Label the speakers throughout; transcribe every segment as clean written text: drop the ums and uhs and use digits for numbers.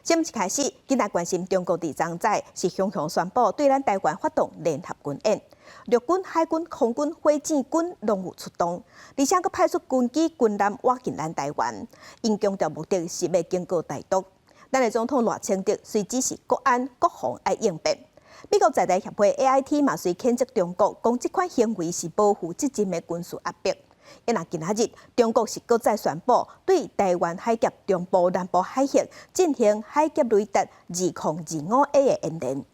Speaker 1: 新闻一开始，今仔关心中国第三载是雄雄宣布对咱台湾发动联合军演，陆军、海军、空军、火箭军拢有出动，而且佫派出军机、军舰挖进咱台湾。因强调目的是要经过台独。咱的总统赖清德虽只是国安、国防爱应变。美国在台协会 AIT 嘛虽谴责中国，讲这款行为是保护自身的军事压迫。因若今仔日，中国是搁再宣布对台湾海峡中部、南部海峡进行海峡雷达2025A的演练。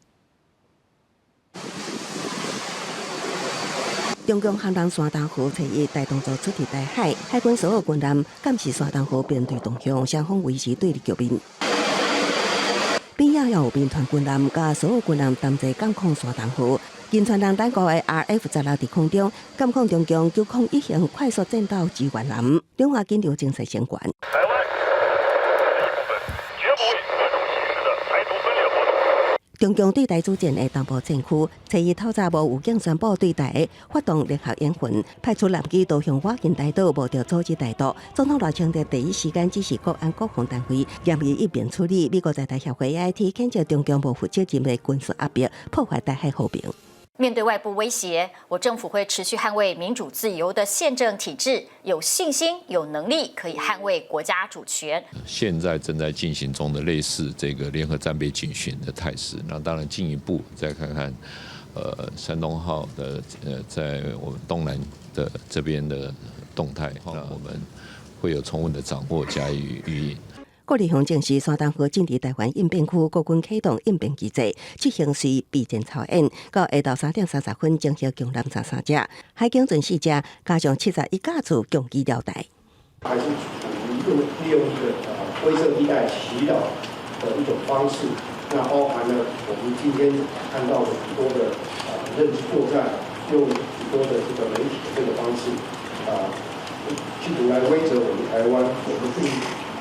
Speaker 2: 中共航空山东号初一大动作出伫台海，海军所有军舰监视山东号面对动向，双方维持对立局面。边也有兵团军舰甲所有军舰同齐监控山东号。金川人等国的 RF 在留伫空中，监控中共9控1型快速战斗支援舰，两岸紧张情势升悬。
Speaker 3: 台湾的一部分绝不为各种形式的台独分裂活动。
Speaker 2: 中共对台主战的东部战区，初一透早无预警宣布对台发动联合演训，派出舰机导向挖进台岛，目标阻止台独。总统赖清德第一时间指示国安国防单位严厉一边处理。美国在台协会 AIT 谴责中共无负责任的军事压迫，破坏台海和平。
Speaker 4: 面对外部威胁，我政府会持续捍卫民主自由的宪政体制，有信心、有能力可以捍卫国家主权。
Speaker 5: 现在正在进行中的类似这个联合战备警巡的态势，那当然进一步再看看，山东号的在我们东南的这边的动态，那我们会有充分的掌握加以予以。
Speaker 2: 国立行证实，山东号进入台湾应变区，国军启动应变机制，执行是备战操演，到下昼3点30分将协共拦查3架，海警船4架，加上71架次共机了台。
Speaker 6: 还是处于利用一个灰色地带祈祷的一种方式，那包含了我们今天看到的很多的认知作战，用许多的这个媒体的这个方式，企图来威慑我们台湾，我们并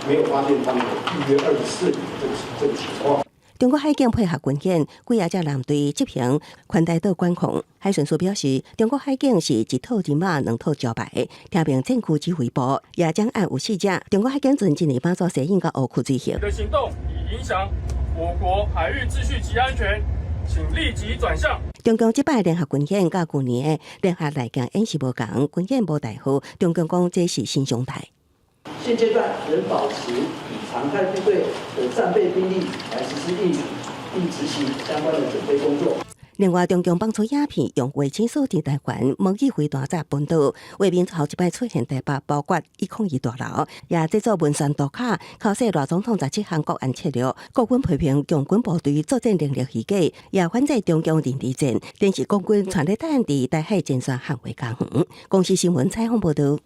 Speaker 6: 没有发现他们预约24里的这个情况。
Speaker 2: 中国海警配合军演，几廿只舰队执行环台岛管控。海巡署表示，中国海警是一套人马2套招牌，听命战区指挥部也将按有4架中国海警船进入帮助适应甲误区执行。
Speaker 7: 你的行动已影响我国海域秩序及安全，请立即转向。
Speaker 2: 中共这摆联合军演，甲去年的联合来港演习无共，军演无大好。中共讲这是新常态。
Speaker 8: 现阶段仍保持以常态部队的战备兵力来实施应急，并执行相关的准备工作。
Speaker 2: 另外，中共放出影片，用卫星锁定台湾模拟飞弹在本岛，画面后一摆出现台北包括102大楼，也制作文宣图卡，考示赖总统17项国安策略。国军批评共军部队作战能力虚假，也反制中共认知战，电视国军全力等伫台海前线捍卫港。公司新闻采访报道。